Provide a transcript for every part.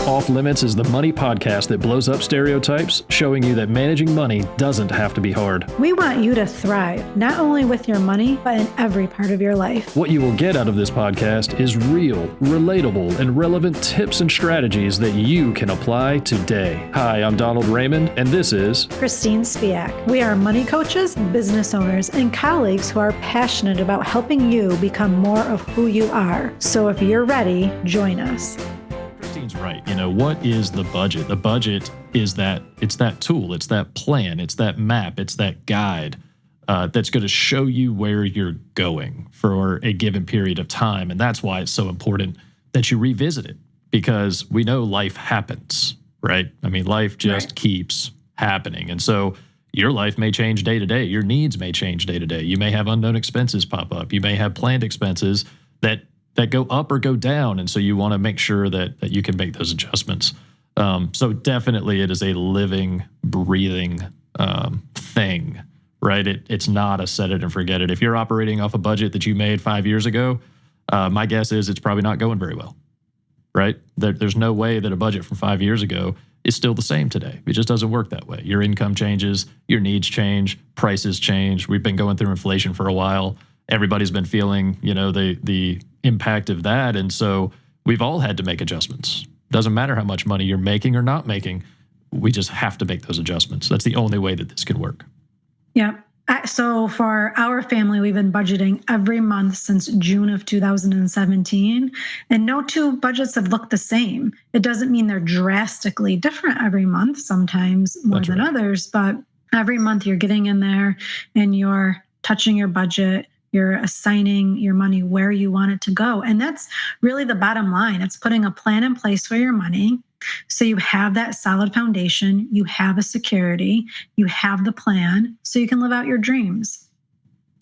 Off Limits is the money podcast that blows up stereotypes, showing you that managing money doesn't have to be hard. We want you to thrive, not only with your money, but in every part of your life. What you will get out of this podcast is real, relatable, and relevant tips and strategies that you can apply today. Hi, I'm Donald Raymond, and this is Christine Spiak. We are money coaches, business owners, and colleagues who are passionate about helping you become more of who you are. So if you're ready, join us. Christine's right. You know, what is the budget? The budget is that tool, it's that plan, it's that map, it's that guide that's going to show you where you're going for a given period of time. And that's why it's so important that you revisit it, because we know life happens, right? I mean, life just keeps happening. And so your life may change day to day. Your needs may change day to day. You may have unknown expenses pop up. You may have planned expenses that go up or go down. And so you want to make sure that you can make those adjustments. So definitely it is a living, breathing thing, right? It's not a set it and forget it. If you're operating off a budget that you made 5 years ago, my guess is it's probably not going very well, right? There's no way that a budget from 5 years ago is still the same today. It just doesn't work that way. Your income changes, your needs change, prices change. We've been going through inflation for a while. Everybody's been feeling, the impact of that. And so we've all had to make adjustments. Doesn't matter how much money you're making or not making. We just have to make those adjustments. That's the only way that this can work. Yeah. So for our family, we've been budgeting every month since June of 2017, and no two budgets have looked the same. It doesn't mean they're drastically different every month, sometimes more than others, but every month you're getting in there and you're touching your budget. You're assigning your money where you want it to go. And that's really the bottom line. It's putting a plan in place for your money. So you have that solid foundation, you have a security, you have the plan, so you can live out your dreams.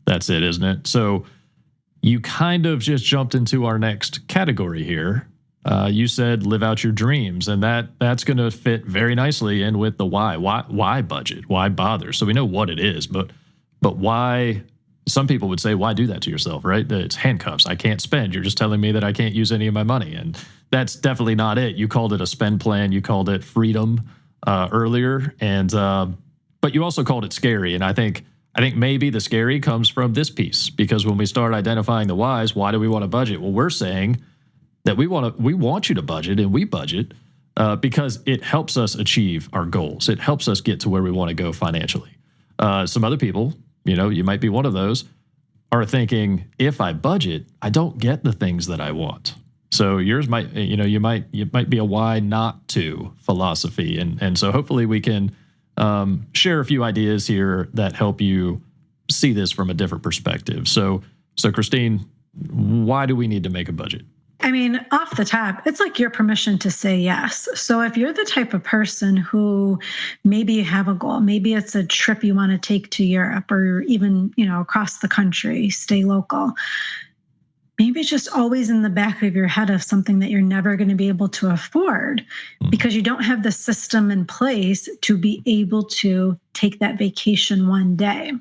That's it, isn't it? So you kind of just jumped into our next category here. You said live out your dreams, and that's going to fit very nicely in with the why. Why budget? Why bother? So we know what it is, but why? Some people would say, why do that to yourself, right? It's handcuffs. I can't spend. You're just telling me that I can't use any of my money. And that's definitely not it. You called it a spend plan. You called it freedom earlier. But you also called it scary. And I think maybe the scary comes from this piece, because when we start identifying the whys, why do we want to budget? Well, we're saying that we want you to budget, and we budget because it helps us achieve our goals. It helps us get to where we want to go financially. Some other people, you might be one of those, are thinking, if I budget, I don't get the things that I want. So yours might, you might be a why not to philosophy. And so hopefully we can share a few ideas here that help you see this from a different perspective. So Christine, why do we need to make a budget? I mean, off the top, it's like your permission to say yes. So if you're the type of person who maybe you have a goal, maybe it's a trip you want to take to Europe or even, across the country, stay local. Maybe it's just always in the back of your head of something that you're never going to be able to afford because you don't have the system in place to be able to take that vacation one day.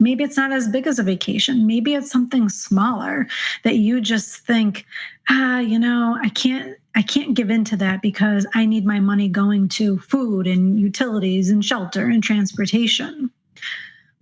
Maybe it's not as big as a vacation. Maybe it's something smaller that you just think, I can't give into that because I need my money going to food and utilities and shelter and transportation.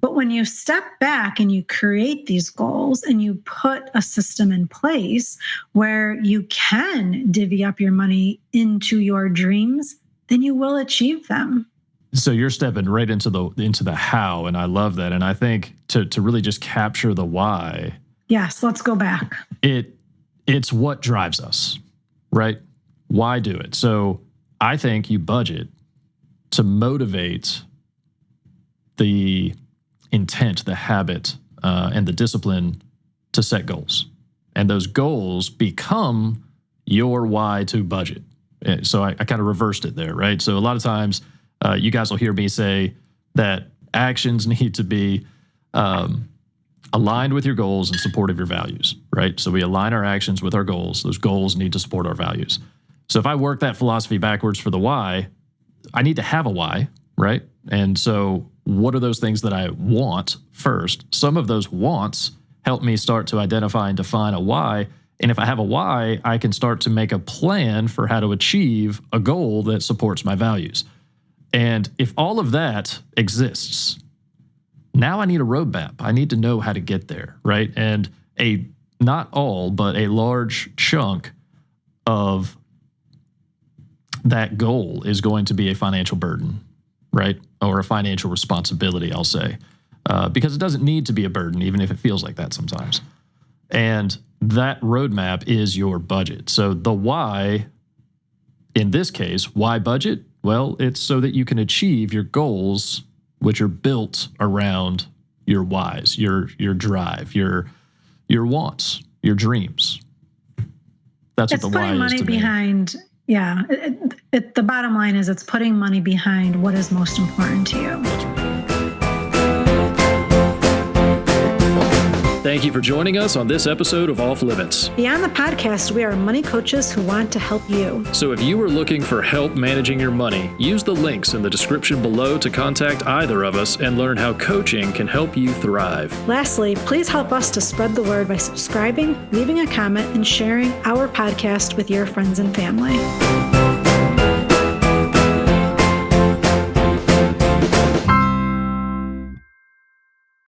But when you step back and you create these goals and you put a system in place where you can divvy up your money into your dreams, then you will achieve them. So you're stepping right into the how, and I love that. And I think to really just capture the why. Yes, let's go back. It's what drives us, right? Why do it? So I think you budget to motivate the intent, the habit, and the discipline to set goals. And those goals become your why to budget. So I kind of reversed it there, right? So a lot of times, you guys will hear me say that actions need to be aligned with your goals and support of your values, right? So we align our actions with our goals. Those goals need to support our values. So if I work that philosophy backwards for the why, I need to have a why, right? And so what are those things that I want first? Some of those wants help me start to identify and define a why. And if I have a why, I can start to make a plan for how to achieve a goal that supports my values. And if all of that exists, now I need a roadmap. I need to know how to get there, right? And not all, but a large chunk of that goal is going to be a financial burden, right? Or a financial responsibility, I'll say, because it doesn't need to be a burden, even if it feels like that sometimes. And that roadmap is your budget. So the why, in this case, why budget? Well, it's so that you can achieve your goals, which are built around your whys, your drive, your wants, your dreams. That's what the why is to me. Behind, yeah. The bottom line is it's putting money behind what is most important to you. That's right. Thank you for joining us on this episode of Off Limits. Beyond the podcast, we are money coaches who want to help you. So if you are looking for help managing your money, use the links in the description below to contact either of us and learn how coaching can help you thrive. Lastly, please help us to spread the word by subscribing, leaving a comment, and sharing our podcast with your friends and family.